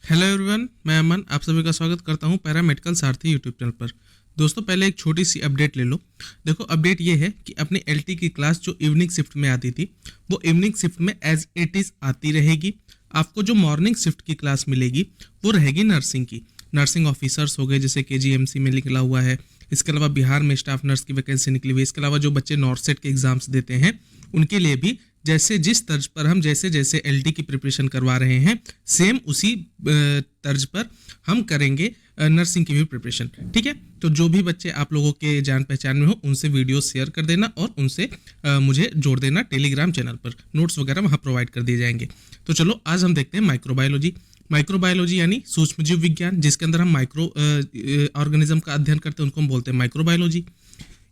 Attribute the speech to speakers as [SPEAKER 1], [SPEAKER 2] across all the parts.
[SPEAKER 1] Hello everyone, मैं अमन आप सभी का स्वागत करता हूं पैरामेडिकल सारथी यूट्यूब चैनल पर। दोस्तों, पहले एक छोटी सी अपडेट ले लो। देखो, अपडेट ये है कि अपनी एलटी की क्लास जो इवनिंग शिफ्ट में आती थी वो इवनिंग शिफ्ट में एज इट इज़ आती रहेगी। आपको जो मॉर्निंग शिफ्ट की क्लास मिलेगी वो रहेगी नर्सिंग की। नर्सिंग ऑफिसर्स हो गए, जैसे केजीएमसी में निकला हुआ है। इसके अलावा बिहार में स्टाफ नर्स की वैकेंसी निकली हुई है। इसके अलावा जो बच्चे नॉर्सेट के एग्जाम्स देते हैं उनके लिए भी जैसे जिस तर्ज पर हम जैसे जैसे एलटी की प्रिपरेशन करवा रहे हैं, सेम उसी तर्ज पर हम करेंगे नर्सिंग की भी प्रिपरेशन। ठीक है, तो जो भी बच्चे आप लोगों के जान पहचान में हो उनसे वीडियो शेयर कर देना और उनसे मुझे जोड़ देना टेलीग्राम चैनल पर। नोट्स वगैरह वहाँ प्रोवाइड कर दिए जाएंगे। तो चलो आज हम देखते हैं माइक्रोबायोलॉजी। माइक्रोबायोलॉजी यानी सूक्ष्म जीव विज्ञान, जिसके अंदर हम माइक्रो ऑर्गेनिज्म का अध्ययन करते हैं उनको हम बोलते हैं माइक्रोबायोलॉजी।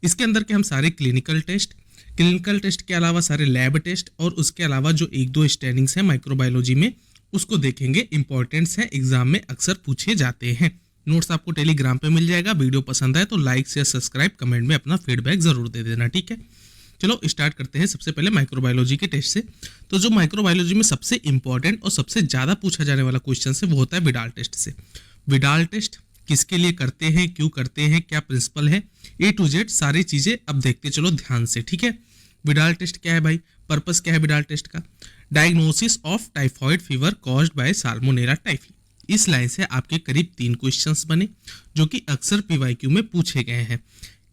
[SPEAKER 1] इसके अंदर के हम सारे क्लिनिकल टेस्ट के अलावा सारे लैब टेस्ट और उसके अलावा जो एक दो स्टैंडिंग्स हैं माइक्रोबायोलॉजी में उसको देखेंगे। इंपॉर्टेंट्स हैं, एग्जाम में अक्सर पूछे जाते हैं। नोट्स आपको टेलीग्राम पे मिल जाएगा। वीडियो पसंद आए तो लाइक शेयर सब्सक्राइब कमेंट में अपना फीडबैक जरूर दे देना। ठीक है, चलो स्टार्ट करते हैं सबसे पहले माइक्रोबायोलॉजी के टेस्ट से। तो जो माइक्रोबायोलॉजी में सबसे इंपॉर्टेंट और सबसे ज़्यादा पूछा जाने वाला क्वेश्चन है वो होता है विडाल टेस्ट से। विडाल टेस्ट किसके लिए करते हैं, क्यों करते हैं, क्या प्रिंसिपल है, ए टू जेड सारी चीज़ें अब देखते चलो ध्यान से। ठीक है, विडाल टेस्ट क्या है भाई, पर्पस क्या है विडाल टेस्ट का? Diagnosis of typhoid fever caused by salmonella typhi. इस लाइन से आपके करीब 3 क्वेश्चंस बने जो कि अक्सर पीवाईक्यू में पूछे गए हैं।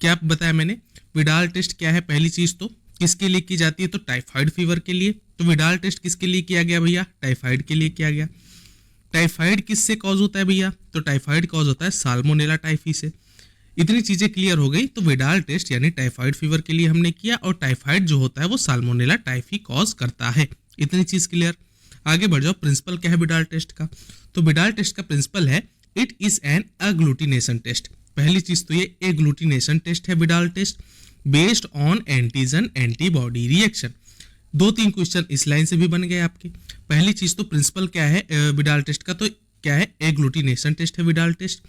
[SPEAKER 1] क्या बताया मैंने? विडाल टेस्ट क्या है? पहली चीज तो किसके लिए की जाती है? तो टाइफाइड फीवर के लिए। तो विडाल टेस्ट किसके लिए किया गया भैया? टाइफाइड के लिए किया गया। टाइफाइड किससे कॉज होता है भैया? तो टाइफाइड कॉज होता है साल्मोनेला टाइफी से। इतनी चीजें क्लियर हो गई। तो विडाल टेस्ट यानी टाइफाइड फीवर के लिए हमने किया और टाइफाइड जो होता है वो साल्मोनेला टाइफी कॉज करता है। इतनी चीज क्लियर। आगे बढ़ जाओ, प्रिंसिपल क्या है विडाल टेस्ट का? तो विडाल टेस्ट का प्रिंसिपल है it is an agglutination test. पहली चीज तो ये एग्लूटिनेशन टेस्ट है Widal test, based on antigen antibody reaction. 2-3 question इस लाइन से भी बन गए आपके। पहली चीज तो प्रिंसिपल क्या है विडाल टेस्ट का? तो क्या है? एग्लूटिनेशन टेस्ट है विडाल टेस्ट।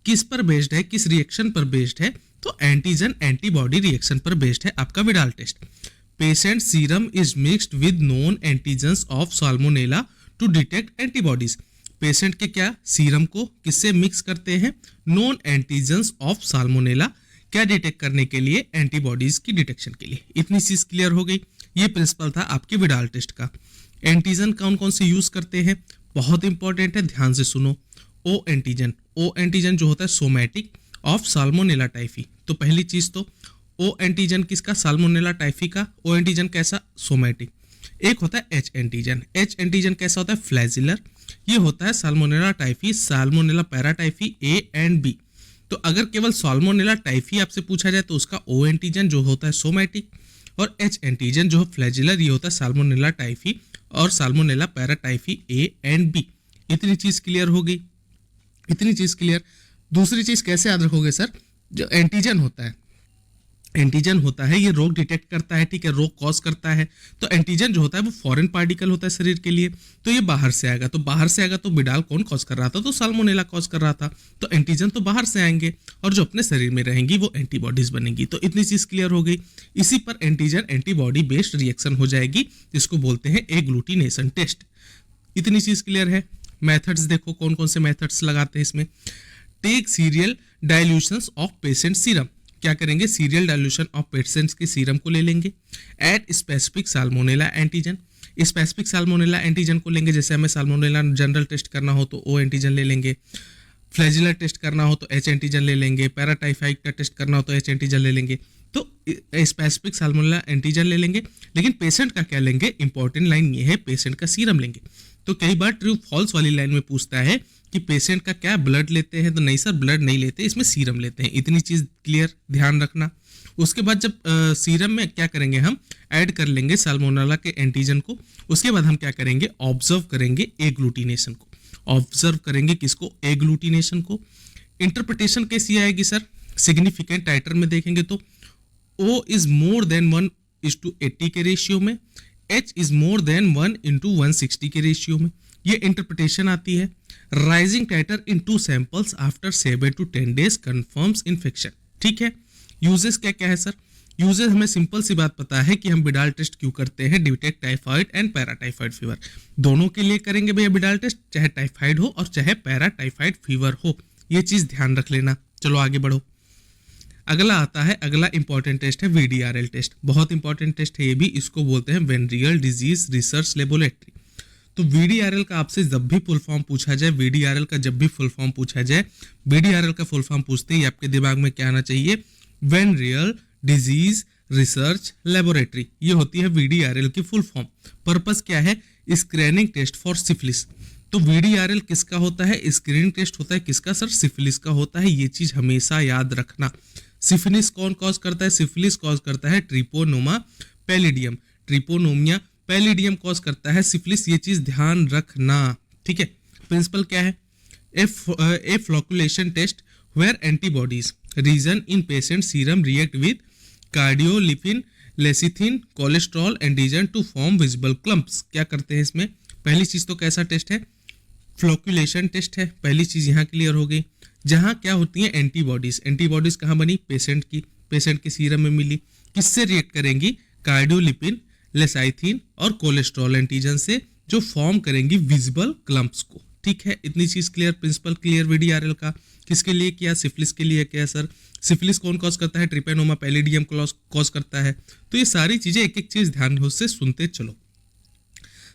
[SPEAKER 1] किस पर बेस्ड है, किस रिएक्शन पर बेस्ड है? तो एंटीजन एंटीबॉडी रिएक्शन पर बेस्ड है आपका Widal test. Patient serum is mixed with known antigens of Salmonella to detect antibodies. Patient के क्या सीरम को किससे मिक्स करते हैं? Known antigens of Salmonella. क्या डिटेक्ट करने के लिए? एंटीबॉडीज की डिटेक्शन के लिए। इतनी चीज क्लियर हो गई। ये प्रिंसिपल था आपके विडाल टेस्ट का। एंटीजन कौन कौन से यूज करते हैं? बहुत इंपॉर्टेंट है, ध्यान से सुनो। ओ एंटीजन जो होता है सोमैटिक ऑफ साल्मोनेला टाइफी। तो पहली चीज तो ओ एंटीजन किसका? साल्मोनेला टाइफी का। ओ एंटीजन कैसा? सोमैटिक। एक होता है एच एंटीजन कैसा होता है? फ्लैजिलर। ये होता है Salmonella typhi, Salmonella paratyphi A and B. तो अगर केवल साल्मोनेला टाइफी आपसे पूछा जाए तो उसका ओ एंटीजन जो होता है सोमैटिक और एच एंटीजन जो है फ्लैजिलर, ये होता है साल्मोनेला टाइफी और Salmonella paratyphi A and B. इतनी चीज क्लियर हो गई। इतनी चीज क्लियर। दूसरी चीज कैसे याद रखोगे सर? जो एंटीजन होता है ये रोग डिटेक्ट करता है। ठीक है, रोग कॉज करता है। तो एंटीजन जो होता है वो फॉरेन पार्टिकल होता है शरीर के लिए, तो ये बाहर से आएगा। तो बाहर से आएगा तो विडाल कौन कॉज कर रहा था? तो साल्मोनेला कॉज कर रहा था। तो एंटीजन तो बाहर से आएंगे और जो अपने शरीर में रहेंगी वो एंटीबॉडीज बनेंगी। तो इतनी चीज क्लियर हो गई। इसी पर एंटीजन एंटीबॉडी बेस्ड रिएक्शन हो जाएगी, जिसको बोलते हैं एग्लूटिनेशन टेस्ट। इतनी चीज क्लियर है। मेथड्स देखो कौन कौन से मेथड्स लगाते हैं इसमें। Take serial dilutions of patient serum. क्या करेंगे? सीरियल डाइल्यूशन ऑफ पेशेंट्स के सीरम को ले लेंगे। Add specific Salmonella antigen, specific Salmonella antigen को लेंगे। जैसे हमें साल्मोनेला जनरल टेस्ट करना हो तो ओ एंटीजन ले लेंगे, फ्लैजिलर टेस्ट करना हो तो एच एंटीजन ले लेंगे, पैराटाइफाइड का टेस्ट करना हो तो एच एंटीजन ले लेंगे। तो स्पेसिफिक साल्मोनेला एंटीजन ले लेंगे। लेकिन पेशेंट का क्या लेंगे? इंपॉर्टेंट लाइन ये है, पेशेंट का सीरम लेंगे। तो कई बार ट्रू फॉल्स वाली लाइन में पूछता है कि पेशेंट का क्या ब्लड लेते हैं? तो नहीं सर, ब्लड नहीं लेते, इसमें सीरम लेते हैं। इतनी चीज क्लियर, ध्यान रखना। उसके बाद जब सीरम में क्या करेंगे? हम ऐड कर लेंगे साल्मोनेला के एंटीजन को। उसके बाद हम क्या करेंगे? ऑब्जर्व करेंगे एग्लूटिनेशन को। ऑब्जर्व करेंगे किसको? एग्लूटिनेशन को। इंटरप्रिटेशन कैसी आएगी सर? सिग्निफिकेंट टाइटर में देखेंगे तो O इज मोर देन 1:80 के रेशियो में, H इज मोर देन 1:160 के रेशियो में। ये इंटरप्रिटेशन आती है। Rising titre in 2 samples after 7 to 10 days confirms infection. ठीक है, यूजेस क्या क्या है सर? यूजेस हमें सिंपल सी बात पता है कि हम बिडाल टेस्ट क्यों करते हैं, detect typhoid and paratyphoid fever. दोनों के लिए करेंगे भैया बिडाल टेस्ट, चाहे टाइफाइड हो और चाहे पैराटाइफाइड फीवर हो, ये चीज ध्यान रख लेना। चलो आगे बढ़ो। अगला आता है, अगला इंपॉर्टेंट टेस्ट है वीडीआरएल टेस्ट। बहुत इंपॉर्टेंट टेस्ट है ये भी, इसको बोलते हैं वेनरियल डिजीज रिसर्च लेबोरेटरी। तो वीडीआरएल का आपसे जब भी फुल फॉर्म पूछा जाए, वीडीआरएल का जब भी फुल फॉर्म पूछा जाए, वीडीआरएल का फुल फॉर्म पूछते ही आपके दिमाग में क्या आना चाहिए, वेनरियल डिजीज रिसर्च लेबोरेटरी। ये होती है वीडीआरएल की फुल फॉर्म। पर्पस क्या है, स्क्रीनिंग टेस्ट फॉर सिफिलिस। तो वीडीआरएल किसका होता है, स्क्रीनिंग टेस्ट होता है किसका सर, सिफिलिस का होता है। ये चीज हमेशा याद रखना। सिफिलिस कौन कॉज करता है, सिफिलिस कॉज करता है ट्रिपोनोमा पैलिडियम, ट्रिपोनोमिया पैलिडियम कॉज करता है सिफिलिस, ये चीज ध्यान रखना, ठीक है। प्रिंसिपल क्या है, a flocculation test where antibodies reagin in patient serum react with cardiolipin lecithin cholesterol antigen to form visible clumps. क्या करते हैं इसमें, पहली चीज तो कैसा टेस्ट है, फ्लोकुलेशन टेस्ट है। पहली चीज यहाँ क्लियर हो गई। जहाँ क्या होती है एंटीबॉडीज, एंटीबॉडीज कहाँ बनी, पेशेंट की, पेशेंट के सीरम में मिली, किससे रिएक्ट करेंगी, कार्डियोलिपिन लेसाइथिन और कोलेस्ट्रॉल एंटीजन से, जो फॉर्म करेंगी विजिबल क्लम्प्स को, ठीक है। इतनी चीज क्लियर, प्रिंसिपल क्लियर वीडीआरएल का। किसके लिए किया, सिफिलिस के लिए किया सर। सिफिलिस कौन कॉज करता है, ट्रिपेनोमा पैलिडियम कॉज करता है। तो ये सारी चीजें एक एक चीज ध्यान से सुनते चलो।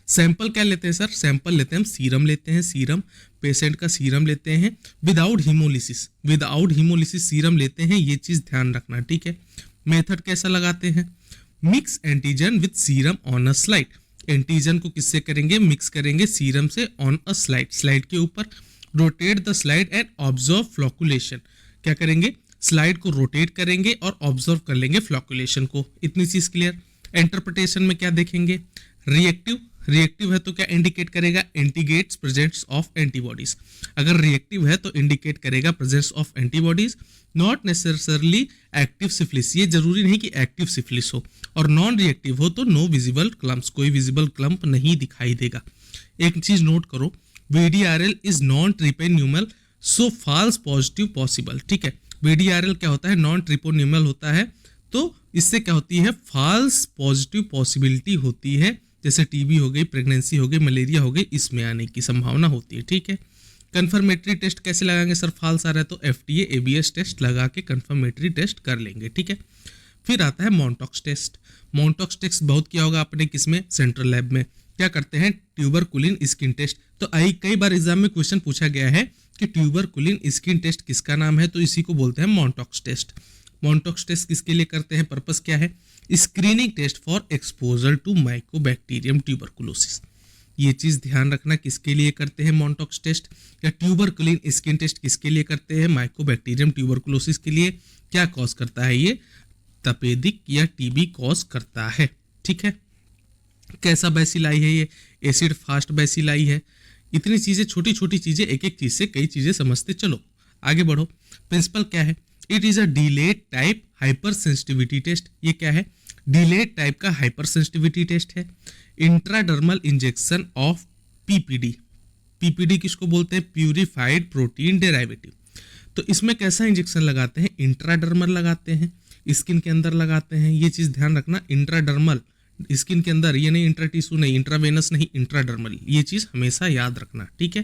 [SPEAKER 1] सैंपल क्या लेते हैं सर, सैंपल लेते हैं हम, सीरम लेते हैं, सीरम पेशेंट का सीरम लेते हैं without haemolysis, without haemolysis serum लेते हैं, ये चीज ध्यान रखना, ठीक है। मेथड कैसा लगाते हैं, mix antigen with serum on a slide. Antigen को किससे करेंगे, मिक्स करेंगे सीरम से ऑन अ स्लाइड, स्लाइड के ऊपर। Rotate the slide and observe flocculation. क्या करेंगे, स्लाइड को रोटेट करेंगे और ऑब्जर्व कर लेंगे फ्लोकुलेशन को। इतनी चीज क्लियर। इंटरप्रिटेशन में क्या देखेंगे, रिएक्टिव, रिएक्टिव है तो क्या इंडिकेट करेगा, इंडिकेट्स प्रेजेंस ऑफ एंटीबॉडीज। अगर रिएक्टिव है तो इंडिकेट करेगा presence of antibodies. Not necessarily active syphilis, ये जरूरी नहीं कि एक्टिव सिफिलिस हो। और नॉन रिएक्टिव हो तो नो विजिबल क्लम्प्स, कोई विजिबल क्लम्प नहीं दिखाई देगा। एक चीज नोट करो, VDRL is non treponemal so false positive possible, ठीक है। वीडीआरएल क्या होता है, नॉन ट्रिपोन्यूमल होता है, तो इससे क्या होती है, फॉल्स पॉजिटिव पॉसिबिलिटी होती है। जैसे टीबी हो गई, प्रेगनेंसी हो गई, मलेरिया हो गई, इसमें आने की संभावना होती है, ठीक है। कंफर्मेटरी टेस्ट कैसे लगाएंगे सर, फॉल्स आ रहा है तो एफटीए एबीएस टेस्ट लगा के कंफर्मेटरी टेस्ट कर लेंगे, ठीक है। फिर आता है मॉन्टॉक्स टेस्ट। मॉन्टॉक्स टेस्ट बहुत किया होगा आपने, किसमें, सेंट्रल लैब में। क्या करते हैं, ट्यूबरकुलिन स्किन टेस्ट। तो कई बार एग्जाम में क्वेश्चन पूछा गया है कि ट्यूबरकुलिन स्किन टेस्ट किसका नाम है, तो इसी को बोलते हैं मॉन्टॉक्स टेस्ट। मॉन्टॉक्स टेस्ट किसके लिए करते हैं, पर्पस क्या है, screening test for exposure to Mycobacterium tuberculosis. ये चीज ध्यान रखना, किसके लिए करते हैं मॉन्टॉक्स टेस्ट, या ट्यूबरकुलिन स्किन टेस्ट किसके लिए करते हैं, माइकोबैक्टीरियम ट्यूबरकुलोसिस के लिए। क्या कॉज करता है ये, तपेदिक या टीबी कॉज करता है, ठीक है। कैसा बैसिलाई है ये, एसिड फास्ट बैसिलाई है। इतनी चीजें, छोटी छोटी चीजें, एक एक चीज से कई चीजें समझते चलो। आगे बढ़ो। प्रिंसिपल क्या है, it is a delayed type hypersensitivity test. ये क्या है, डिलेड टाइप का हाइपर सेंसिटिविटी टेस्ट है। Intradermal injection of PPD. PPD किसको बोलते हैं, प्यूरिफाइड प्रोटीन डेराइवेटिव। तो इसमें कैसा इंजेक्शन लगाते हैं, इंट्राडर्मल लगाते हैं, स्किन के अंदर लगाते हैं। ये चीज ध्यान रखना, इंट्राडर्मल, स्किन के अंदर, ये नहीं इंट्रा टिश्यू नहीं, इंट्रावेनस नहीं, इंट्राडर्मल, ये चीज हमेशा याद रखना, ठीक है।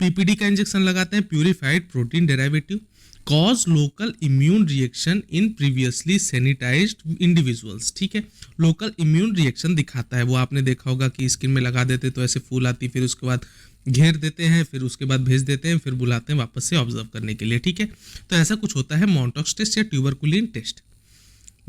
[SPEAKER 1] पीपीडी का इंजेक्शन लगाते हैं, purified protein derivative. Causes local immune reaction in previously sensitised individuals, ठीक है। लोकल इम्यून रिएक्शन दिखाता है, वो आपने देखा होगा कि स्किन में लगा देते तो ऐसे फूल आती, फिर उसके बाद घेर देते हैं, फिर उसके बाद भेज देते हैं, फिर बुलाते हैं वापस से ऑब्जर्व करने के लिए, ठीक है। तो ऐसा कुछ होता है मॉन्टॉक्स टेस्ट या ट्यूबरकुलिन टेस्ट।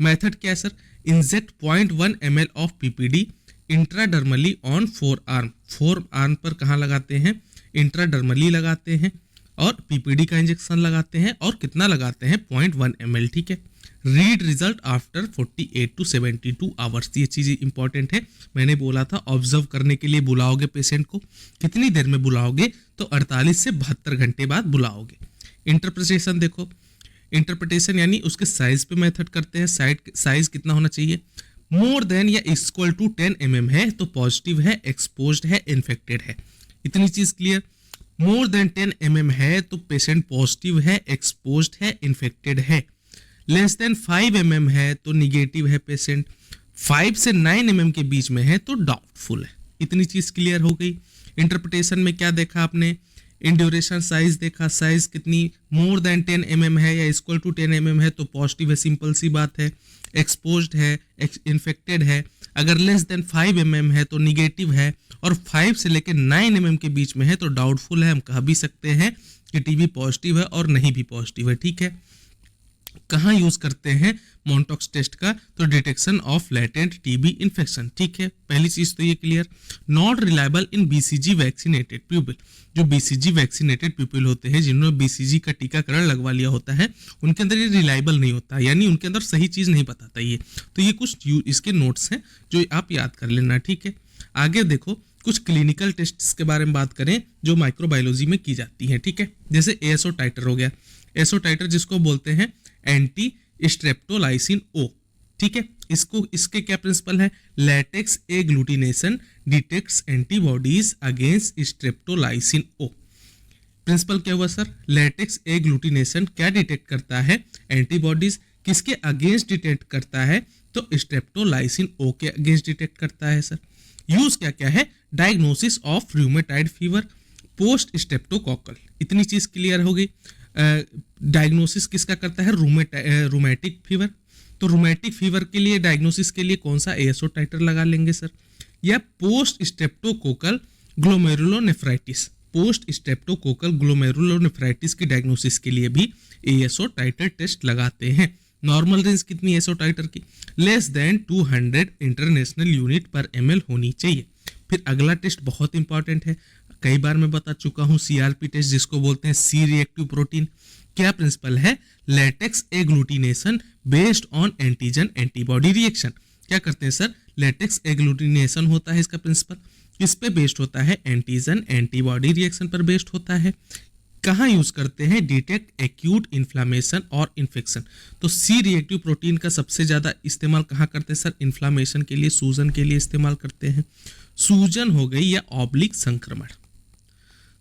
[SPEAKER 1] मेथड क्या है sir, inject 0.1 ml of PPD intradermally on four arm. Four arm पर कहाँ लगाते हैं, इंट्राडर्मली लगाते हैं, और पीपीडी का इंजेक्शन लगाते हैं, और कितना लगाते हैं, 0.1 ml, ठीक है। Read result after 48 to 72 hours. ये चीज़ इंपॉर्टेंट है, मैंने बोला था ऑब्जर्व करने के लिए बुलाओगे पेशेंट को, कितनी देर में बुलाओगे, तो 48 से 72 घंटे बाद बुलाओगे। इंटरप्रिटेशन देखो, इंटरप्रिटेशन यानी उसके साइज पे मेथड करते हैं। साइज कितना होना चाहिए, मोर देन या इक्वल टू 10 mm है तो पॉजिटिव है, एक्सपोज्ड है, इन्फेक्टेड है। इतनी चीज क्लियर। मोर देन 10 mm है तो पेशेंट पॉजिटिव है, एक्सपोज्ड है, इन्फेक्टेड है। लेस देन 5 mm है तो निगेटिव है पेशेंट, 5 से 9 mm के बीच में है तो डाउटफुल है। इतनी चीज क्लियर हो गई। इंटरप्रिटेशन में क्या देखा आपने, इन ड्यूरेशन साइज देखा, साइज कितनी मोर देन 10 mm है या इक्वल टू 10 mm है तो पॉजिटिव है, सिंपल सी बात है। एक्सपोज्ड है, इन्फेक्टेड है। अगर लेस देन 5 mm है तो निगेटिव है, और 5 से लेकर 9 mm के बीच में है तो डाउटफुल है। हम कह भी सकते हैं कि टीबी पॉजिटिव है और नहीं भी पॉजिटिव है। ठीक है, कहाँ यूज करते हैं मोनटॉक्स टेस्ट का, तो detection of latent TB infection. ठीक है, पहली चीज तो ये clear. Not reliable in BCG vaccinated people, जो बीसीजी वैक्सीनेटेड पीपल होते हैं, जिन्होंने बीसीजी का टीकाकरण लगवा लिया होता है, उनके अंदर ये रिलायबल नहीं होता, यानी उनके अंदर सही चीज नहीं बताता ये। तो ये कुछ इसके नोट्स हैं जो आप याद कर लेना। ठीक है, आगे देखो कुछ क्लिनिकल टेस्ट के बारे में बात करें जो माइक्रोबायोलॉजी में की जाती हैं। ठीक है, जैसे एएसओ टाइटर हो गया, एसओ टाइटर जिसको बोलते हैं एंटी स्ट्रेप्टोलाइसिन ओ। ठीक है, इसके क्या प्रिंसिपल है, latex agglutination detects antibodies against streptolysin O. Principle क्या हुआ सर, लैटेक्स एग्लूटिनेशन क्या डिटेक्ट करता है, एंटीबॉडीज किसके अगेंस्ट डिटेक्ट करता है, तो स्ट्रेप्टोलाइसिन ओ के अगेंस्ट डिटेक्ट करता है सर। यूज क्या क्या है, diagnosis of rheumatoid fever post streptococcal. इतनी चीज क्लियर हो गई। डायग्नोसिस किसका करता है, रूमेटिक फीवर, तो रूमेटिक फीवर के लिए डायग्नोसिस के लिए कौन सा एएसओ टाइटर लगा लेंगे सर, या post streptococcal glomerulonephritis, post streptococcal glomerulonephritis की डायग्नोसिस के लिए भी एएसओ टाइटर टेस्ट लगाते हैं। नॉर्मल रेंज कितनी एएसओ टाइटर की, लेस देन 200 इंटरनेशनल यूनिट पर ml होनी चाहिए। फिर अगला टेस्ट बहुत इंपॉर्टेंट है, कई बार मैं बता चुका हूं, सीआरपी टेस्ट जिसको बोलते हैं सी रिएक्टिव प्रोटीन। क्या प्रिंसिपल है, latex agglutination based on antigen antibody reaction. क्या करते हैं सर, लेटेक्स एग्लूटिनेशन होता है इसका प्रिंसिपल, किस पे बेस्ड होता है, एंटीजन एंटीबॉडी रिएक्शन पर बेस्ड होता है। कहाँ यूज करते हैं, डिटेक्ट एक्यूट इन्फ्लामेशन और इन्फेक्शन। तो सी रिएक्टिव प्रोटीन का सबसे ज्यादा इस्तेमाल कहाँ करते हैं सर, इन्फ्लामेशन के लिए, सूजन के लिए इस्तेमाल करते हैं। सूजन हो गई या ऑब्लिक संक्रमण,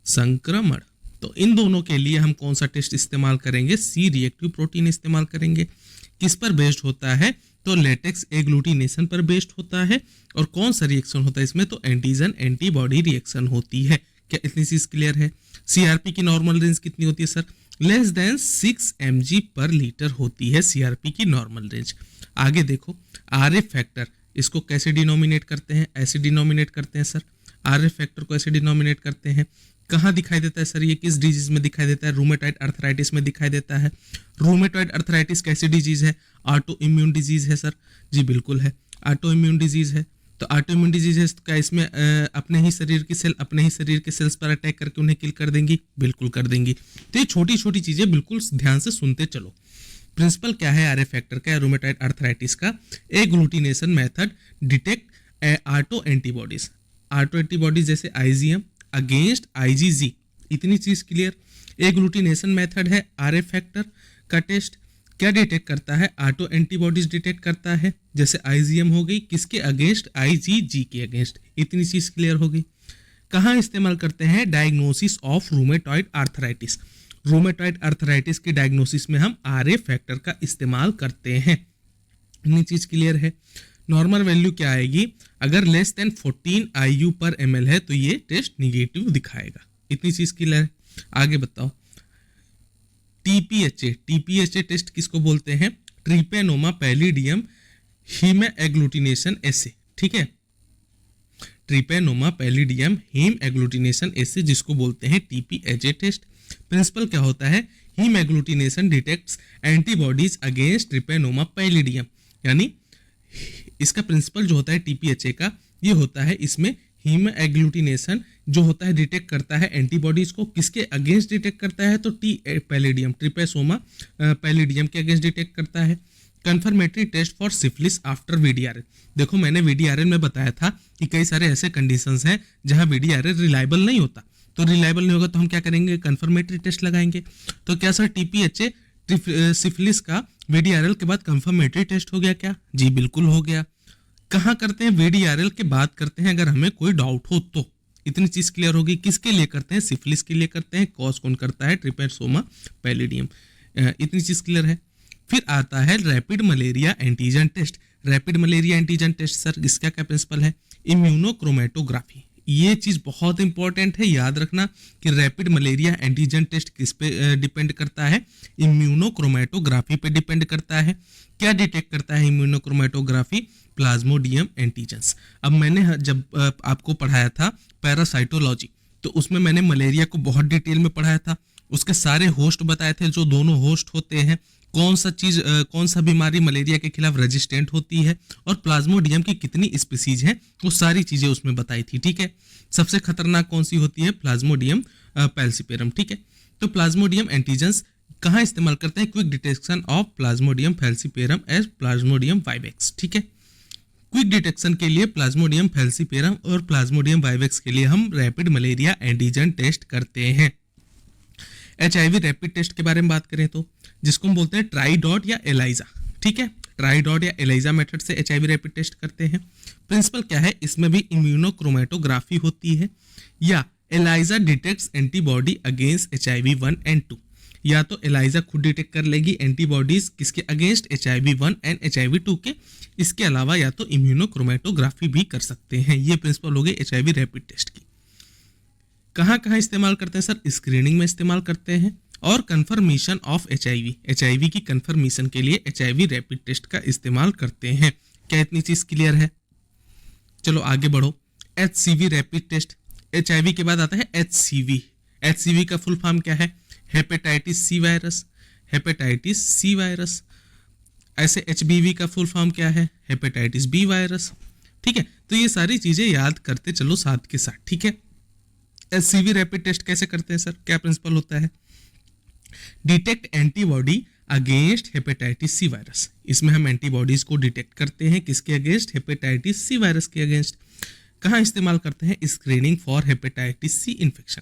[SPEAKER 1] संक्रमण, तो इन दोनों के लिए हम कौन सा टेस्ट इस्तेमाल करेंगे, सी रिएक्टिव प्रोटीन इस्तेमाल करेंगे। किस पर बेस्ड होता है, तो लेटेक्स एग्लूटिनेशन पर बेस्ड होता है। और कौन सा रिएक्शन होता है इसमें, तो एंटीजन एंटीबॉडी रिएक्शन होती है। क्या इतनी चीज क्लियर है। सीआरपी की नॉर्मल रेंज कितनी होती है सर, लेस देन 6 mg पर लीटर होती है सीआरपी की नॉर्मल रेंज। आगे देखो आरएफ फैक्टर, इसको कैसे डिनोमिनेट करते हैं, ऐसे डिनोमिनेट करते हैं सर, आरएफ फैक्टर को ऐसे डिनोमिनेट करते हैं। कहाँ दिखाई देता है सर, ये किस डिजीज में दिखाई देता है, रूमेटॉइड अर्थराइटिस में दिखाई देता है। रूमेटॉइड अर्थराइटिस कैसी डिजीज है, ऑटो इम्यून डिजीज है सर, जी बिल्कुल है, ऑटो इम्यून डिजीज है। तो ऑटो इम्यून डिजीज है, क्या इसमें अपने ही शरीर की सेल अपने ही शरीर के सेल्स पर अटैक करके उन्हें किल कर देंगी, बिल्कुल कर देंगी। तो ये छोटी छोटी चीजें बिल्कुल ध्यान से सुनते चलो। प्रिंसिपल क्या है आरएफ फैक्टर का, रूमेटॉइड अर्थराइटिस का, agglutination method detect auto antibodies, auto antibodies जैसे आईजीएम अगेंस्ट आईजीजी। इतनी चीज क्लियर। एग्लूटिनेशन मेथड है आरएफ फैक्टर का टेस्ट, क्या डिटेक्ट करता है, ऑटो एंटीबॉडीज डिटेक्ट करता है, जैसे आईजीएम हो गई, किसके अगेंस्ट, आईजीजी के अगेंस्ट। इतनी चीज क्लियर हो गई। कहाँ इस्तेमाल करते हैं, diagnosis of rheumatoid arthritis, rheumatoid arthritis की डायग्नोसिस में हम आरएफ फैक्टर का इस्तेमाल करते हैं। इतनी चीज क्लियर है। नॉर्मल वैल्यू क्या आएगी, अगर लेस देन 14 IU पर ml है तो ये टेस्ट निगेटिव दिखाएगा। इतनी चीज क्लियर है। आगे बताओ टीपीएचए, टीपीएचए टेस्ट किसको बोलते हैं, Treponema pallidum haemagglutination assay. ठीक है, Treponema pallidum haemagglutination assay जिसको बोलते हैं टीपीएचए टेस्ट। प्रिंसिपल क्या होता है, haemagglutination detects antibodies against Treponema pallidum, यानी इसका प्रिंसिपल जो होता है टीपीएचए का, ये होता है इसमें हीम एग्लूटिनेशन जो होता है डिटेक्ट करता है एंटीबॉडीज को, किसके अगेंस्ट डिटेक्ट करता है, तो टी पैलिडियम ट्रिपेसोमा पैलिडियम के अगेंस्ट डिटेक्ट करता है। Confirmatory test for syphilis after VDRL, देखो मैंने वीडीआरएल में बताया था कि कई सारे ऐसे कंडीशंस हैं जहां वीडीआरएल रिलायबल नहीं होता, तो रिलायबल नहीं होगा तो हम क्या करेंगे, कंफर्मेटरी टेस्ट लगाएंगे। तो क्या सर टीपीएचए सिफिलिस का वीडीआरएल के बाद कंफर्मेटरी टेस्ट हो गया क्या, जी बिल्कुल हो गया। कहाँ करते हैं, वीडीआरएल के बाद करते हैं अगर हमें कोई डाउट हो तो। इतनी चीज क्लियर होगी। किसके लिए करते हैं, सिफिलिस के लिए करते हैं। कॉज कौन करता है, ट्रिपेसोमा पैलिडियम। इतनी चीज क्लियर है। फिर आता है rapid malaria antigen test. Rapid malaria antigen test sir इसका क्या प्रिंसिपल है? इम्यूनोक्रोमेटोग्राफी। ये चीज बहुत इंपॉर्टेंट है, याद रखना कि रैपिड मलेरिया एंटीजन टेस्ट किस पे डिपेंड करता है? इम्यूनोक्रोमेटोग्राफी पे डिपेंड करता है। क्या डिटेक्ट करता है इम्यूनोक्रोमेटोग्राफी? Plasmodium antigens. अब मैंने जब आपको पढ़ाया था पैरासाइटोलॉजी, तो उसमें मैंने मलेरिया को बहुत डिटेल में पढ़ाया था, उसके सारे होस्ट बताए थे, जो दोनों होस्ट होते हैं, कौन सा बीमारी मलेरिया के खिलाफ रेजिस्टेंट होती है, और प्लाज्मोडियम की कितनी स्पीसीज हैं, वो सारी चीजें उसमें बताई थी। ठीक है, सबसे खतरनाक कौन सी होती है? Plasmodium falciparum. ठीक है, तो प्लाज्मोडियम एंटीजेंस कहाँ इस्तेमाल करते हैं? Quick detection of Plasmodium falciparum as Plasmodium vivax. ठीक है, क्विक डिटेक्शन के लिए प्लाज्मोडियम फैल्सिपेरम और प्लाज्मोडियम वाइवेक्स के लिए हम रैपिड मलेरिया एंटीजन टेस्ट करते हैं। HIV रैपिड टेस्ट के बारे में बात करें तो जिसको हम बोलते हैं ट्राई-डॉट या एलाइजा। ठीक है, ट्राई-डॉट या एलाइजा मेथड से HIV रैपिड टेस्ट करते हैं। प्रिंसिपल क्या है? इसमें भी इम्यूनोक्रोमेटोग्राफी होती है, या ELISA detects antibody against HIV-1 and 2। या तो एलाइजा खुद डिटेक्ट कर लेगी एंटीबॉडीज किसके अगेंस्ट? HIV-1 एंड HIV-2 के। इसके अलावा या तो इम्यूनोक्रोमेटोग्राफी भी कर सकते हैं। ये प्रिंसिपल हो गई HIV रैपिड टेस्ट की। कहाँ कहाँ इस्तेमाल करते हैं सर? स्क्रीनिंग में इस्तेमाल करते हैं, और कन्फर्मेशन ऑफ HIV की कन्फर्मेशन के लिए HIV रैपिड टेस्ट का इस्तेमाल करते हैं। क्या इतनी चीज क्लियर है? चलो आगे बढ़ो। HCV rapid test. HIV के बाद आता है HCV। HCV का फुल फॉर्म क्या है? Hepatitis C virus. Hepatitis C virus. ऐसे HBV का फुल फॉर्म क्या है? Hepatitis B virus. ठीक है, तो ये सारी चीजें याद करते चलो साथ के साथ। ठीक है, HCV रैपिड टेस्ट कैसे करते हैं सर? क्या प्रिंसिपल होता है? Detect antibody against hepatitis C virus. इसमें हम एंटीबॉडीज को डिटेक्ट करते हैं किसके अगेंस्ट? हेपेटाइटिस सी वायरस के अगेंस्ट। कहाँ इस्तेमाल करते हैं? Screening for hepatitis C infection.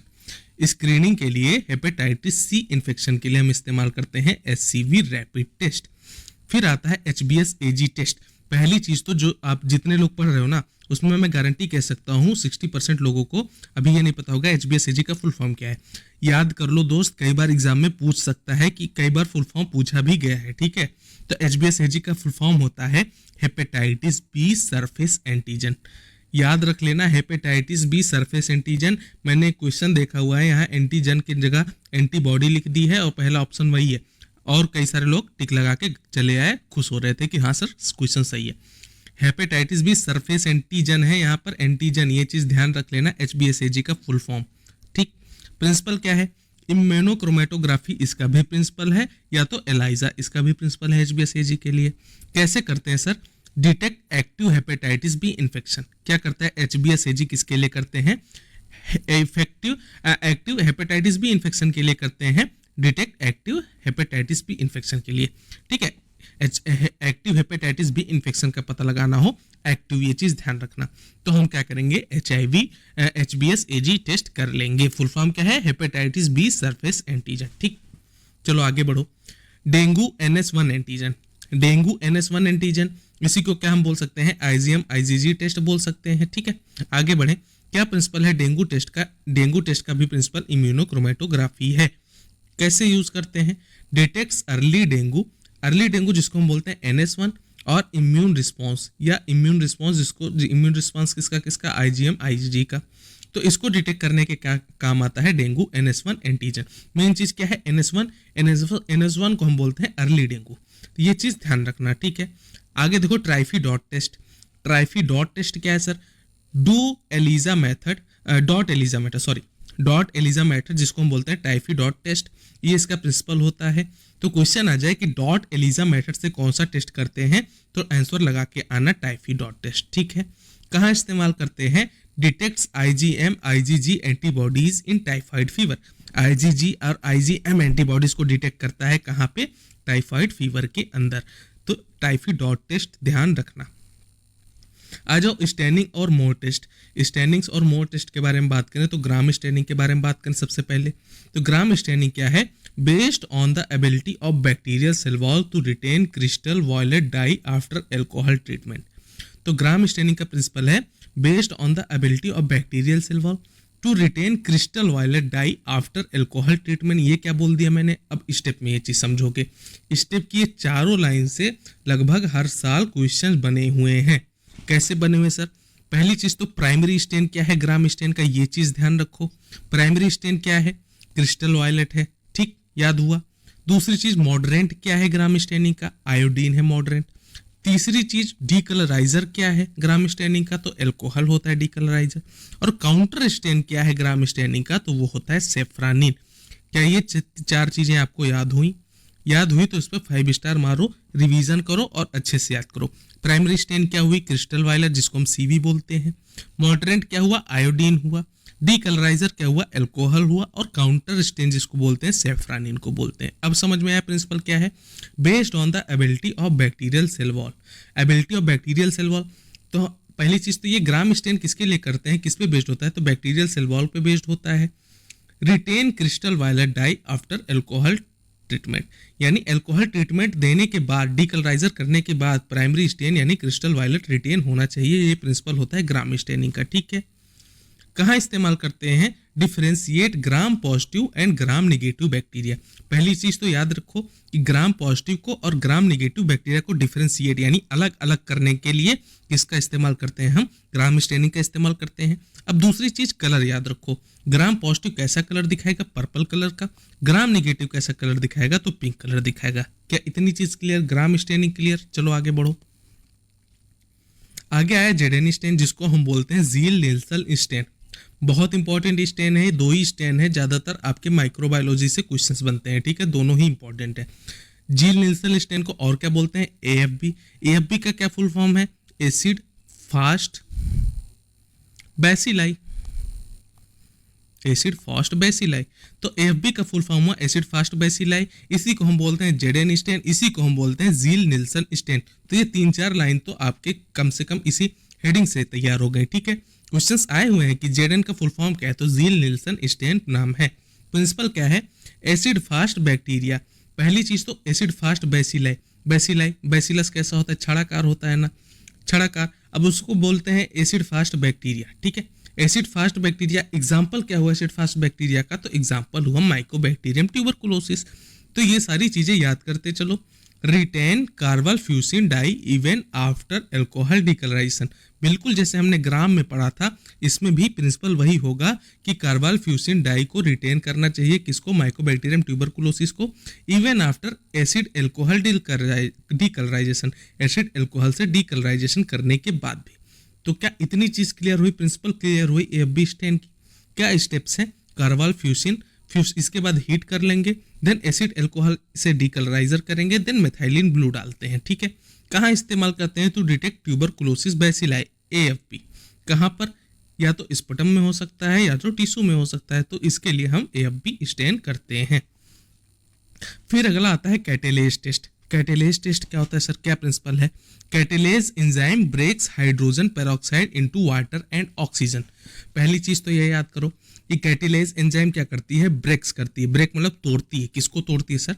[SPEAKER 1] Screening के लिए हेपेटाइटिस सी इन्फेक्शन के लिए हम इस्तेमाल करते हैं HCV रैपिड टेस्ट। फिर आता है HBsAg टेस्ट। पहली चीज तो जो आप जितने लोग पढ़ रहे हो ना, उसमें मैं गारंटी कह सकता हूँ 60% लोगों को अभी ये नहीं पता होगा HBsAg का फुल फॉर्म क्या है। याद कर लो दोस्त, कई बार एग्जाम में पूछ सकता है, कि कई बार फुल फॉर्म पूछा भी गया है। ठीक है, तो HBsAg का फुल फॉर्म होता है हेपेटाइटिस बी सरफेस एंटीजन। याद रख लेना, हेपेटाइटिस बी सरफेस एंटीजन। मैंने क्वेश्चन देखा हुआ है, यहाँ एंटीजन की जगह एंटीबॉडी लिख दी है, और पहला ऑप्शन वही है, और कई सारे लोग टिक लगा के चले आए, खुश हो रहे थे कि हाँ सर क्वेश्चन सही है। हेपेटाइटिस बी सरफेस एंटीजन है, यहाँ पर एंटीजन, ये चीज ध्यान रख लेना। HBsAg का फुल फॉर्म। ठीक, प्रिंसिपल क्या है? इम्यूनोक्रोमेटोग्राफी इसका भी प्रिंसिपल है, या तो एलाइजा इसका भी प्रिंसिपल है HBsAg के लिए। कैसे करते हैं sir? Detect active hepatitis B infection. क्या करता है HBsAg? किसके लिए करते हैं? एक्टिव हेपेटाइटिस बी इन्फेक्शन के लिए करते हैं, detect active hepatitis B infection के लिए। ठीक है, एक्टिव हेपेटाइटिस बी इन्फेक्शन का पता लगाना हो, एक्टिव, ये चीज ध्यान रखना। तो हम क्या करेंगे? HBsAg टेस्ट कर लेंगे। फुल फॉर्म क्या है? Hepatitis B surface antigen. ठीक, चलो आगे बढ़ो। Dengue NS1 antigen. Dengue NS1 antigen, इसी को क्या हम बोल सकते हैं? IgM-IgG टेस्ट बोल सकते हैं। ठीक है, आगे बढ़े। क्या प्रिंसिपल है डेंगू टेस्ट का? डेंगू टेस्ट का भी प्रिंसिपल इम्यूनोक्रोमेटोग्राफी है। कैसे यूज करते हैं? Detects early dengue. Early dengue जिसको हम बोलते हैं NS1, और इम्यून रिस्पॉन्स, या इम्यून रिस्पॉन्स जिसको इम्यून रिस्पॉन्स किसका? IgM-IgG का। तो इसको डिटेक्ट करने के क्या काम आता है? Dengue NS1 antigen. मेन चीज क्या है? NS1 को हम बोलते हैं अर्ली डेंगू। तो ये चीज ध्यान रखना। ठीक है, आगे देखो ट्राइफी-डॉट टेस्ट। ट्राइफी-डॉट टेस्ट क्या है सर? डॉट एलिजा मेथड जिसको हम बोलते हैं ट्राइफी-डॉट टेस्ट, ये इसका प्रिंसिपल होता है। तो क्वेश्चन आ जाए कि डॉट एलिजा मेथड से कौन सा टेस्ट करते हैं, तो आंसर लगा के आना ट्राइफी-डॉट टेस्ट। ठीक है, कहाँ इस्तेमाल करते हैं? डिटेक्ट्स IgM-IgG एंटीबॉडीज इन टाइफाइड फीवर। IgG और IgM एंटीबॉडीज को डिटेक्ट करता है कहाँ पे? टाइफाइड फीवर के अंदर। तो ट्राइफी-डॉट टेस्ट ध्यान रखना। आ जाओ स्टैनिंग और मोर टेस्ट। स्टैनिंग्स और मोर टेस्ट के बारे में बात करें तो ग्राम स्टैनिंग के बारे में बात करें सबसे पहले। तो ग्राम स्टैनिंग क्या है? Based on the ability of bacterial cell wall to retain crystal violet dye after alcohol treatment. तो ग्राम स्टैनिंग का प्रिंसिपल है based on the ability of bacterial cell wall to retain crystal violet dye after alcohol treatment. ये क्या बोल दिया मैंने, अब step में ये चीज समझोगे। स्टेप की ये चारों लाइन से लगभग हर साल क्वेश्चन बने हुए हैं। कैसे बने हुए सर? पहली चीज तो प्राइमरी स्टेन क्या है ग्राम स्टेन का, ये चीज ध्यान रखो। प्राइमरी स्टेन क्या है? क्रिस्टल वायलेट है, ठीक, याद हुआ। दूसरी चीज मॉडरेंट क्या है ग्राम स्टेनिंग का? आयोडीन है मॉडरेंट। तीसरी चीज डीकलराइजर क्या है ग्राम स्टेनिंग का? तो एल्कोहल होता है डीकलराइजर। और काउंटर स्टेन क्या है ग्राम स्टेनिंग का? तो वो होता है सेफ्रानिन। क्या ये चार चीजें आपको याद हुई? याद हुई तो इस पर 5 स्टार मारो, रिवीजन करो और अच्छे से याद करो। प्राइमरी स्टेन क्या हुई? क्रिस्टल वायलेट, जिसको हम सीवी बोलते हैं। मॉडरेंट क्या हुआ? आयोडीन हुआ। डीकलराइजर क्या हुआ? एल्कोहल हुआ। और काउंटर स्टेन जिसको बोलते हैं सेफ्रानिन को बोलते हैं। अब समझ में आया प्रिंसिपल क्या है? Based on the ability of bacterial cell wall. Ability of bacterial cell wall, तो पहली चीज तो ये ग्राम स्टेन किसके लिए करते हैं, किस पे बेस्ड होता है? तो बैक्टीरियल सेल वॉल पे बेस्ड होता है। Retain crystal violet dye after alcohol treatment, यानी एल्कोहल ट्रीटमेंट देने के बाद, डीकलराइजर करने के बाद प्राइमरी स्टेन यानी क्रिस्टल वायलेट रिटेन होना चाहिए। ये प्रिंसिपल होता है ग्राम स्टेनिंग का, ठीक है। कहाँ इस्तेमाल करते हैं? Differentiate gram positive and gram negative bacteria. पहली चीज तो याद रखो कि ग्राम पॉजिटिव को और ग्राम नेगेटिव बैक्टीरिया को डिफरेंशिएट यानी अलग अलग करने के लिए किसका इस्तेमाल करते हैं? हम ग्राम स्टेनिंग का इस्तेमाल करते हैं। अब दूसरी चीज कलर याद रखो। ग्राम पॉजिटिव कैसा कलर दिखाएगा? पर्पल कलर का। ग्राम नेगेटिव कैसा कलर दिखाएगा? तो पिंक कलर दिखाएगा। क्या इतनी चीज क्लियर? Gram staining clear. चलो आगे बढ़ो। आगे आया जेडेन स्टेन, जिसको हम बोलते हैं जील नील्सन स्टेन। बहुत इंपॉर्टेंट स्टेन है, 2 ही स्टेन है, ज्यादातर आपके माइक्रोबायोलॉजी से क्वेश्चंस बनते हैं, ठीक है, दोनों ही इंपॉर्टेंट है। जील नील्सन स्टेन को और क्या बोलते हैं? एएफबी। एएफबी का क्या फुल फॉर्म है? Acid fast bacilli. Acid fast bacilli, तो एएफबी का फुल फॉर्म हुआ एसिड फास्ट बेसिलाई। इसी को हम बोलते हैं जेडेन स्टेन, इसी को हम बोलते हैं जील नील्सन स्टेन। तो ये 3-4 लाइन तो आपके कम से कम इसी हेडिंग से तैयार हो गए, ठीक है। क्वेश्चंस आए हुए हैं कि जेडेन का फुल फॉर्म क्या है, तो जील नील्सन स्टेन नाम है। प्रिंसिपल क्या है? Acid fast bacteria. पहली चीज तो acid fast bacilli. Bacilli, bacillus कैसा होता है? छड़ाकार होता है ना, छड़ाकार। अब उसको बोलते हैं एसिड फास्ट बैक्टीरिया, ठीक है। एसिड फास्ट बैक्टीरिया, एग्जाम्पल क्या हुआ एसिड फास्ट बैक्टीरिया का? तो एग्जाम्पल हुआ माइकोबैक्टीरियम ट्यूबरकुलोसिस। तो ये सारी चीजें याद करते चलो। Retain carbol fuchsin dye even after alcohol decolourisation, बिल्कुल जैसे हमने ग्राम में पढ़ा था, इसमें भी प्रिंसिपल वही होगा कि कार्बल फ्यूसिन डाई को रिटेन करना चाहिए। किसको? माइकोबैक्टीरियम ट्यूबरकुलोसिस को, even after acid alcohol decolourisation, acid alcohol से डिकलराइजेशन करने के बाद भी। तो क्या इतनी चीज क्लियर हुई? प्रिंसिपल क्लियर हुई एएफबी स्टेन की। क्या स्टेप्स हैं? कार्बल फ्यूसिन, इसके बाद हीट कर लेंगे, देन एसिड एल्कोहल से डीकलराइजर करेंगे, देन मेथाइलिन ब्लू डालते हैं, ठीक है। कहाँ इस्तेमाल करते हैं? To detect tuberculosis bacilli, AFB. कहाँ पर? या तो स्पटम में हो सकता है या तो टिश्यू में हो सकता है, तो इसके लिए हम एएफबी स्टेन करते हैं। फिर अगला आता है कैटेलेज टेस्ट। कैटेलेज टेस्ट क्या होता है सर? क्या प्रिंसिपल है? Catalase enzyme breaks hydrogen peroxide into water and oxygen. पहली चीज तो ये याद करो कि कैटेलेज एंजाइम क्या करती है? ब्रेक्स करती है। ब्रेक मतलब तोड़ती है। किसको तोड़ती है सर?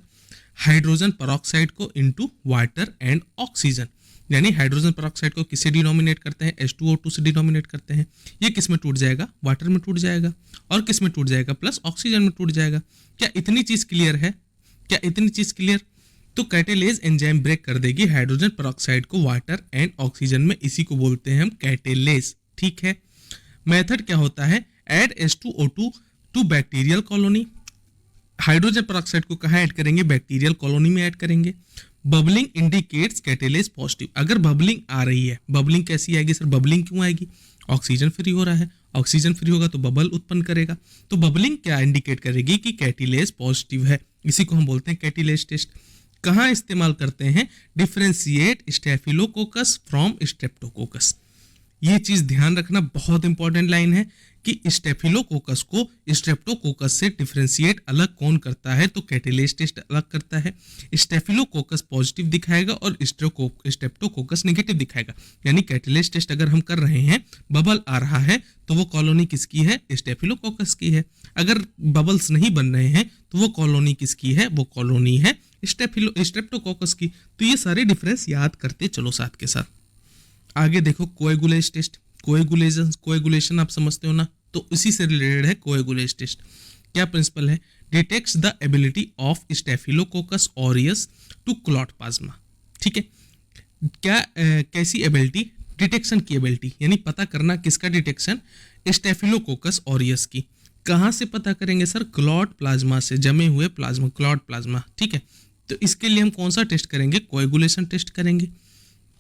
[SPEAKER 1] हाइड्रोजन पेरोक्साइड को इनटू वाटर एंड ऑक्सीजन। यानी हाइड्रोजन पेरोक्साइड को किससे डिनोमिनेट करते हैं? H2O2 से डिनोमिनेट करते हैं। ये किस में टूट जाएगा? वाटर में टूट जाएगा। और किस में टूट जाएगा? प्लस ऑक्सीजन में टूट जाएगा। क्या इतनी चीज क्लियर है? क्या इतनी चीज क्लियर? तो कैटेलेज एंजाइम ब्रेक कर देगी हाइड्रोजन पेरोक्साइड को वाटर एंड ऑक्सीजन में, इसी को बोलते हैं हम कैटेलेज, ठीक है। मेथड क्या होता है? Add H2O2 to bacterial colony. Hydrogen peroxide को कहाँ ऐड करेंगे? बैक्टीरियल कॉलोनी में ऐड करेंगे। Bubbling indicates catalase positive. अगर बबलिंग आ रही है, बबलिंग कैसी आएगी सर? बबलिंग क्यों आएगी? ऑक्सीजन फ्री हो रहा है, ऑक्सीजन फ्री होगा तो बबल उत्पन्न करेगा। तो बबलिंग क्या इंडिकेट करेगी? कि कैटेलेज पॉजिटिव है। इसी को हम बोलते हैं कैटेलेज टेस्ट। कहाँ इस्तेमाल करते हैं? Differentiate staphylococcus from Streptococcus. ये चीज ध्यान रखना, बहुत इंपॉर्टेंट लाइन है कि स्टेफिलोकोकस को स्ट्रेप्टोकोकस से डिफरेंशिएट अलग कौन करता है? तो कैटेलेज टेस्ट अलग करता है। स्टेफिलोकोकस पॉजिटिव दिखाएगा और स्ट्रेप्टोकोकस नेगेटिव दिखाएगा। यानी कैटेलेज टेस्ट अगर हम कर रहे हैं, बबल आ रहा है, तो वो कॉलोनी किसकी है? स्टेफिलोकोकस की है। अगर बबल्स नहीं बन रहे हैं तो वो कॉलोनी किसकी है? वो कॉलोनी है स्ट्रेप्टोकोकस की। तो ये सारे डिफरेंस याद करते चलो साथ के साथ। आगे देखो कोएगुलेज टेस्ट। कोएगुलेशन आप समझते हो ना, तो इसी से रिलेटेड है कोएगुलेज टेस्ट। क्या प्रिंसिपल है? Detects the ability of Staphylococcus aureus to clot plasma. ठीक है, क्या कैसी एबिलिटी? डिटेक्शन की एबिलिटी, यानी पता करना किसका डिटेक्शन? स्टेफिलोकोकस ऑरियस की। कहाँ से पता करेंगे सर? क्लॉट प्लाज्मा से, जमे हुए प्लाज्मा, क्लॉट प्लाज्मा। ठीक है, तो इसके लिए हम कौन सा टेस्ट करेंगे? कोएगुलेशन टेस्ट करेंगे।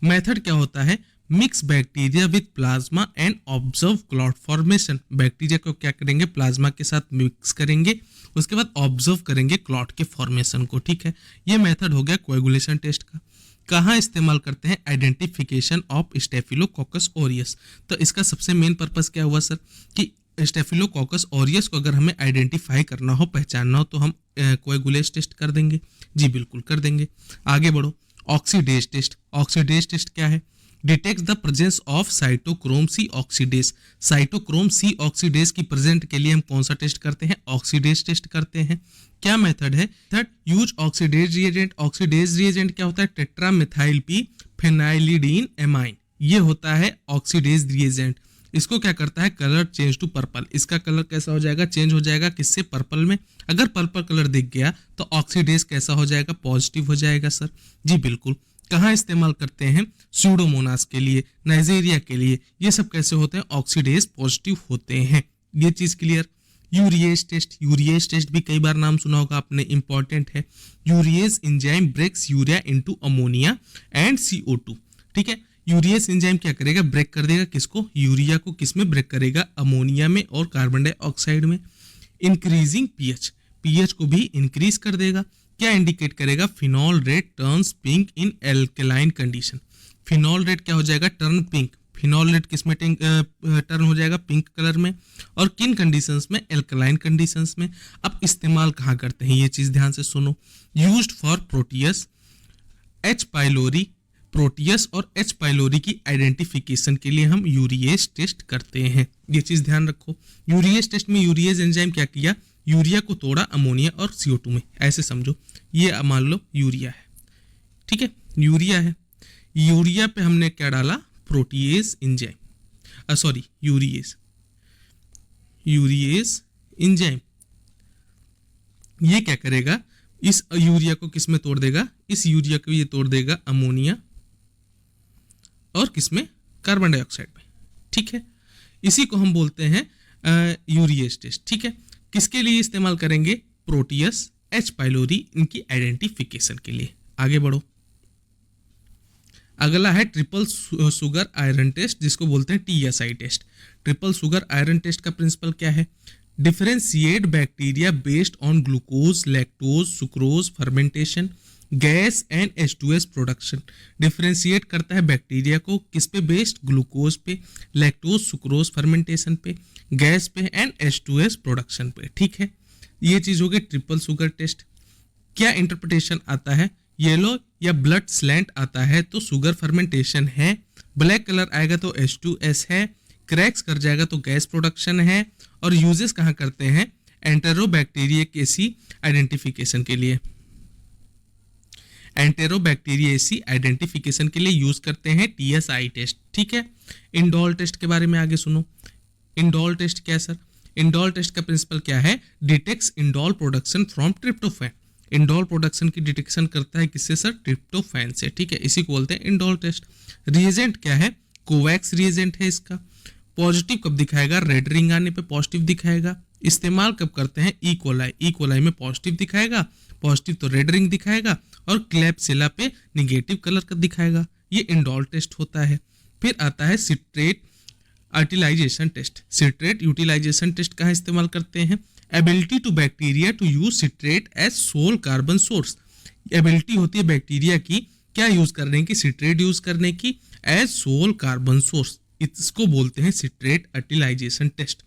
[SPEAKER 1] मेथड क्या होता है? Mix bacteria with plasma and observe clot formation. Bacteria को क्या करेंगे? प्लाज्मा के साथ मिक्स करेंगे, उसके बाद ऑब्जर्व करेंगे क्लॉट के फॉर्मेशन को। ठीक है, ये मेथड हो गया कोएगुलेशन टेस्ट का। कहाँ इस्तेमाल करते हैं? Identification of Staphylococcus aureus. तो इसका सबसे मेन पर्पस क्या हुआ सर? कि स्टेफिलोकोकस ऑरियस को अगर हमें आइडेंटिफाई करना हो, पहचानना हो, तो हम कोएगुलेज टेस्ट कर देंगे। जी बिल्कुल कर देंगे। आगे बढ़ो। Oxidase test. ऑक्सीडेज टेस्ट क्या है? Detect the presence of cytochrome C oxidase. Cytochrome C oxidase की प्रेजेंट के लिए हम कौन सा टेस्ट करते हैं? ऑक्सीडेज टेस्ट करते हैं। क्या मेथड है? Third, use oxidase reagent. Oxidase reagent क्या होता है? टेट्रामेथाइल पी फेनाइलिडीन एमाइन, ये होता है ऑक्सीडेज रिएजेंट। इसको क्या करता है? Colour change to purple. इसका कलर कैसा हो जाएगा? चेंज हो जाएगा। किससे? पर्पल में। अगर पर्पल कलर दिख गया तो ऑक्सीडेज कैसा हो जाएगा? पॉजिटिव हो जाएगा सर। जी बिल्कुल। कहाँ इस्तेमाल करते हैं? स्यूडोमोनास के लिए, नाइजीरिया के लिए। ये सब कैसे होते हैं? ऑक्सीडेज पॉजिटिव होते हैं। ये चीज clear. Urease test. Urease test भी कई बार नाम सुना होगा आपने, इंपॉर्टेंट है। Urease enzyme breaks urea into ammonia and CO2। ठीक है, यूरिएज एंजाइम क्या करेगा? ब्रेक कर देगा। किसको? यूरिया को। किस में ब्रेक करेगा? अमोनिया में और कार्बन डाइऑक्साइड में। इंक्रीजिंग पीएच, पीएच को भी इंक्रीज कर देगा। क्या इंडिकेट करेगा? Phenol red turns pink in alkaline condition. Phenol red क्या हो जाएगा? Turn pink. फिनॉल रेड किस में टर्न हो जाएगा? पिंक कलर में। और किन कंडीशंस में? एल्कलाइन कंडीशंस में। अब इस्तेमाल कहाँ करते हैं? ये चीज ध्यान से सुनो। Used for Proteus, H pylori, Proteus और H पाइलोरी की आइडेंटिफिकेशन के लिए हम यूरिएज टेस्ट करते हैं। ये चीज ध्यान रखो। यूरिएज टेस्ट में यूरिएज एंजाइम क्या किया? यूरिया को तोड़ा अमोनिया और CO2 में। ऐसे समझो, ये मान लो यूरिया है। ठीक है, यूरिया है। यूरिया पे हमने क्या डाला? Protease enzyme, sorry urease, urease enzyme. ये क्या करेगा? इस यूरिया को किस में तोड़ देगा? इस यूरिया को ये तोड़ देगा अमोनिया और किस में? कार्बन डाइऑक्साइड में। ठीक है, इसी को हम बोलते हैं यूरिएज टेस्ट। ठीक है, किसके लिए इस्तेमाल करेंगे? प्रोटियस, H पाइलोरी, इनकी आइडेंटिफिकेशन के लिए। आगे बढ़ो। अगला है ट्रिपल शुगर आयरन टेस्ट, जिसको बोलते हैं TSI test. Triple sugar iron test का प्रिंसिपल क्या है? Differentiate bacteria based on glucose, lactose, sucrose fermentation, gas and H2S production. Differentiate करता है बैक्टीरिया को किस पे बेस्ड? ग्लूकोज पे, लैक्टोज, सुक्रोज फर्मेंटेशन पे, गैस पे एंड H2S प्रोडक्शन पे। ठीक है, ये चीज हो गई ट्रिपल शुगर टेस्ट। क्या इंटरप्रिटेशन आता है? येलो या ब्लड स्लैंट आता है तो शुगर फर्मेंटेशन है, ब्लैक कलर आएगा तो H2S है, क्रैक्स कर जाएगा तो गैस प्रोडक्शन है। और यूजेस कहाँ करते हैं? एंटेरोबैक्टीरियेसी आइडेंटिफिकेशन के लिए। एंटेरोबैक्टीरियेसी आइडेंटिफिकेशन के लिए यूज करते हैं TSI टेस्ट। ठीक है, इंडोल टेस्ट के बारे में आगे सुनो। इंडोल टेस्ट क्या है सर? इंडोल टेस्ट का प्रिंसिपल क्या है? Detects indole production from tryptophan. Indole production की डिटेक्शन करता है किससे सर? ट्रिप्टोफैन से। ठीक है, इसी को बोलते हैं इंडोल टेस्ट। रिएजेंट क्या है? कोवैक्स रिएजेंट है इसका। पॉजिटिव कब दिखाएगा? रेड रिंग आने पे पॉजिटिव दिखाएगा। इस्तेमाल कब करते हैं? ई कोलाई में पॉजिटिव दिखाएगा, पॉजिटिव तो रेड रिंग दिखाएगा, और क्लैप्सिला पे निगेटिव कलर का दिखाएगा। ये इंडोल टेस्ट होता है। फिर आता है citrate utilisation test. Citrate utilisation test कहाँ इस्तेमाल करते हैं? Ability to bacteria to use citrate as sole carbon source. Ability होती है बैक्टीरिया की क्या यूज करने की? सिट्रेट यूज करने की एज सोल कार्बन सोर्स। इसको बोलते हैं सिट्रेट यूटिलाइजेशन टेस्ट।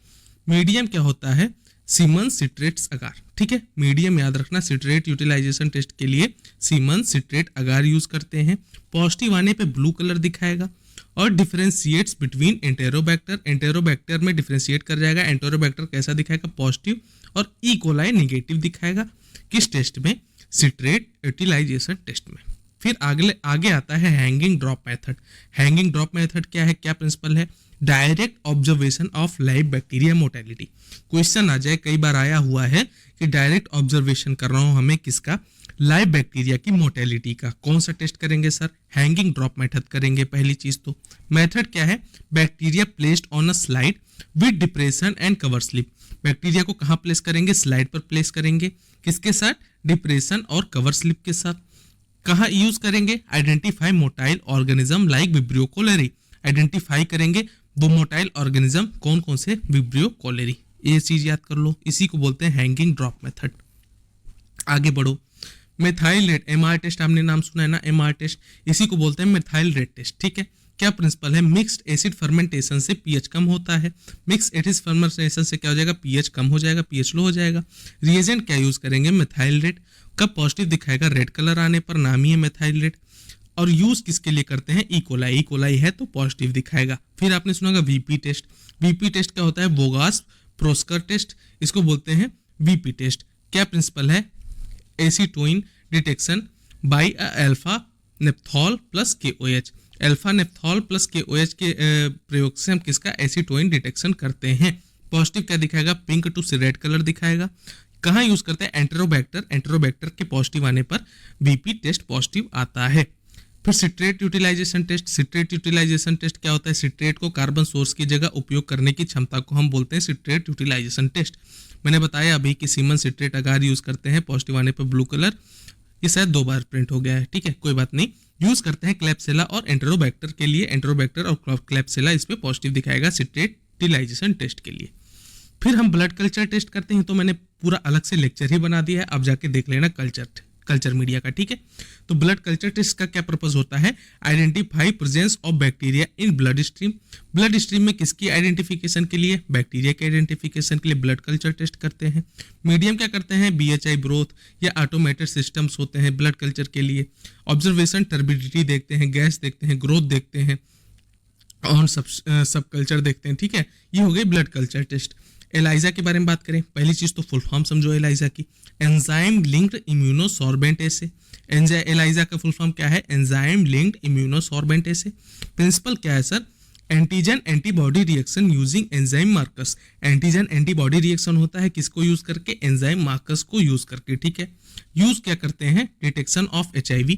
[SPEAKER 1] मीडियम क्या होता है? सीमन सिट्रेट्स अगार। ठीक है, मीडियम याद रखना। सिट्रेट यूटिलाइजेशन टेस्ट के लिए सीमन सिट्रेट अगार यूज करते हैं। पॉजिटिव आने पे ब्लू कलर दिखाएगा। और डिफरेंशिएट्स बिटवीन एंटेरोबैक्टर। एंटेरोबैक्टर में डिफरेंशिएट कर जाएगा। एंटेरोबैक्टर कैसा दिखाएगा? पॉजिटिव। और ई कोलाई निगेटिव दिखाएगा। किस टेस्ट में? सिट्रेट यूटिलाइजेशन टेस्ट में। फिर आगे आता है hanging drop method. Hanging drop method क्या है? क्या प्रिंसिपल है? Direct observation of live bacteria motility. Question आ जाए, कई बार आया हुआ है कि डायरेक्ट ऑब्जर्वेशन कर रहा हूं हमें किसका, लाइव बैक्टीरिया की मोर्टेलिटी का। कौन सा टेस्ट करेंगे सर, हैंगिंग ड्रॉप मेथड करेंगे पहली चीज तो। मेथड क्या है, bacteria placed on a slide with depression and cover slip. Bacteria को कहाँ प्लेस करेंगे, स्लाइड पर प्लेस करेंगे, किसके साथ, डिप्रेशन और कवर स्लिप के साथ। कहाँ यूज करेंगे, identify motile organism like Vibrio cholerae. Identify करेंगे वो मोटाइल ऑर्गेनिज्म कौन कौन से, विब्रियो कोलेरी। ये चीज याद कर लो, इसी को बोलते हैं हैंगिंग ड्रॉप मेथड। आगे बढ़ो, मेथाइल रेट, एमआर टेस्ट आपने नाम सुना है ना, एमआर टेस्ट, इसी को बोलते हैं मेथाइल रेट टेस्ट। ठीक है, क्या प्रिंसिपल है, मिक्स्ड एसिड फर्मेंटेशन से पीएच कम होता है। मिक्स्ड एसिड फर्मेंटेशन से क्या हो जाएगा, पीएच कम हो जाएगा, पीएच लो हो जाएगा। रिएजेंट क्या यूज करेंगे, मेथाइल रेट। कब पॉजिटिव दिखाएगा, रेड कलर आने पर, नाम ही है मेथाइल रेट। और यूज किसके लिए करते हैं, इकोलाई। इकोलाई है तो पॉजिटिव दिखाएगा। फिर आपने सुना होगा वीपी टेस्ट। वीपी टेस्ट क्या होता है, वोगास प्रोस्कर टेस्ट, इसको बोलते हैं वीपी टेस्ट। क्या प्रिंसिपल है, acetoin detection by alpha naphthol plus KOH। Alpha naphthol plus KOH के प्रयोग से हम किसका, एसीटोइन डिटेक्शन करते हैं। पॉजिटिव क्या दिखाएगा, पिंक टू रेड कलर दिखाएगा। कहाँ यूज करते हैं, एंटेरोबैक्टर। एंटेरोबैक्टर के पॉजिटिव आने पर वीपी टेस्ट पॉजिटिव आता है। फिर citrate utilisation test. Citrate utilisation test क्या होता है, सिट्रेट को कार्बन सोर्स की जगह उपयोग करने की क्षमता को हम बोलते हैं सिट्रेट यूटिलाइजेशन टेस्ट। मैंने बताया अभी कि सीमन सिट्रेट अगार यूज करते हैं, पॉजिटिव आने पर ब्लू कलर। ये शायद 2 बार प्रिंट हो गया है, ठीक है कोई बात नहीं। यूज करते हैं क्लेप्सिला और एंटेरोबैक्टर के लिए, एंटेरोबैक्टर और क्लेप्सिला इस पे पॉजिटिव दिखाएगा सिट्रेट यूटिलाइजेशन टेस्ट के लिए। फिर हम ब्लड कल्चर टेस्ट करते हैं, तो मैंने पूरा अलग से लेक्चर ही बना दिया है, आप जाके देख लेना कल्चर मीडिया का, ठीक है। तो ब्लड कल्चर टेस्ट का क्या पर्पस होता है, identify presence of bacteria in blood stream. Blood stream में किसकी आइडेंटिफिकेशन के लिए, बैक्टीरिया के आइडेंटिफिकेशन के लिए ब्लड कल्चर टेस्ट करते हैं। मीडियम क्या करते हैं, BHI ब्रोथ या ऑटोमेटेड सिस्टम्स होते हैं ब्लड कल्चर के लिए। ऑब्जर्वेशन टर्बिडिटी देखते हैं, गैस देखते हैं, ग्रोथ देखते हैं और सब कल्चर देखते हैं, ठीक है। ये हो गई ब्लड कल्चर टेस्ट। एलाइजा के बारे में बात करें, पहली चीज तो फुल फॉर्म समझो एलाइजा की, एंजाइम लिंक्ड इम्यूनोसॉर्बेंट एसे। एलाइजा का फुल फॉर्म क्या है, एंजाइम लिंक्ड इम्यूनोसॉर्बेंट एसे। प्रिंसिपल क्या है sir, antigen antibody reaction using enzyme markers. Antigen antibody reaction होता है किसको यूज करके, एंजाइम मार्कर्स को यूज करके, ठीक है। यूज क्या करते हैं, डिटेक्शन ऑफ HIV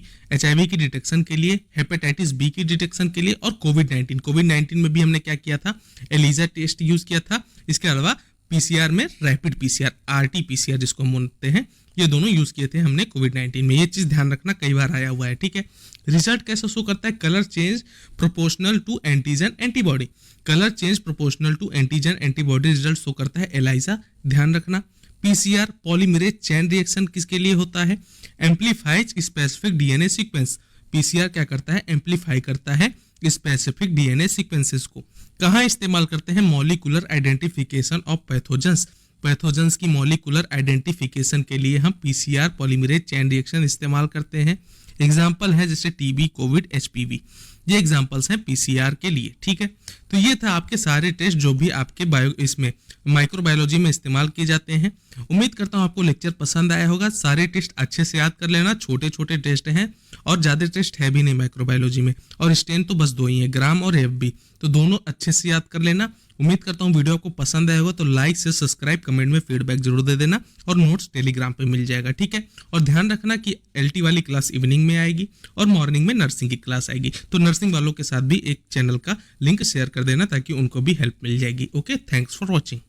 [SPEAKER 1] की डिटेक्शन के लिए, हेपेटाइटिस B की डिटेक्शन के लिए और कोविड-19 में भी हमने क्या किया था, एलिजा टेस्ट यूज किया था। इसके अलावा PCR में रैपिड PCR, RT-PCR जिसको हम बोलते हैं, ये दोनों यूज किए थे हमने कोविड-19 में। ये चीज ध्यान रखना, कई बार आया हुआ है, ठीक है। रिजल्ट कैसे शो करता है, colour change proportional to antigen antibody. Colour change proportional to antigen antibody result show करता है एलाइजा, ध्यान रखना। PCR पॉलीमरेज चेन रिएक्शन किसके लिए होता है, amplifies specific DNA sequence. PCR क्या करता है, एम्पलीफाई करता है स्पेसिफिक DNA सीक्वेंसेस को। कहाँ इस्तेमाल करते हैं, मॉलिकुलर आइडेंटिफिकेशन ऑफ पैथोजेंस की मॉलिकुलर आइडेंटिफिकेशन के लिए हम PCR पॉलीमरेज चेन रिएक्शन इस्तेमाल करते हैं। एग्जाम्पल है जैसे TB, कोविड, HPV, ये एग्जाम्पल्स हैं PCR के लिए, ठीक है। तो ये था आपके सारे टेस्ट जो भी आपके इसमें माइक्रोबायोलॉजी में इस्तेमाल किए जाते हैं। उम्मीद करता हूँ आपको लेक्चर पसंद आया होगा। सारे टेस्ट अच्छे से याद कर लेना, छोटे छोटे टेस्ट हैं और ज़्यादा टेस्ट है भी नहीं माइक्रोबायोलॉजी में, और स्टेन तो बस 2 ही है, ग्राम और FB, तो दोनों अच्छे से याद कर लेना। उम्मीद करता हूँ वीडियो आपको पसंद आया होगा, तो लाइक से सब्सक्राइब, कमेंट में फीडबैक जरूर दे देना और नोट्स टेलीग्राम पे मिल जाएगा, ठीक है। और ध्यान रखना कि LT वाली क्लास इवनिंग में आएगी और मॉर्निंग में नर्सिंग की क्लास आएगी, तो नर्सिंग वालों के साथ भी एक चैनल का लिंक शेयर कर देना ताकि उनको भी हेल्प मिल जाएगी। Okay, thanks for watching.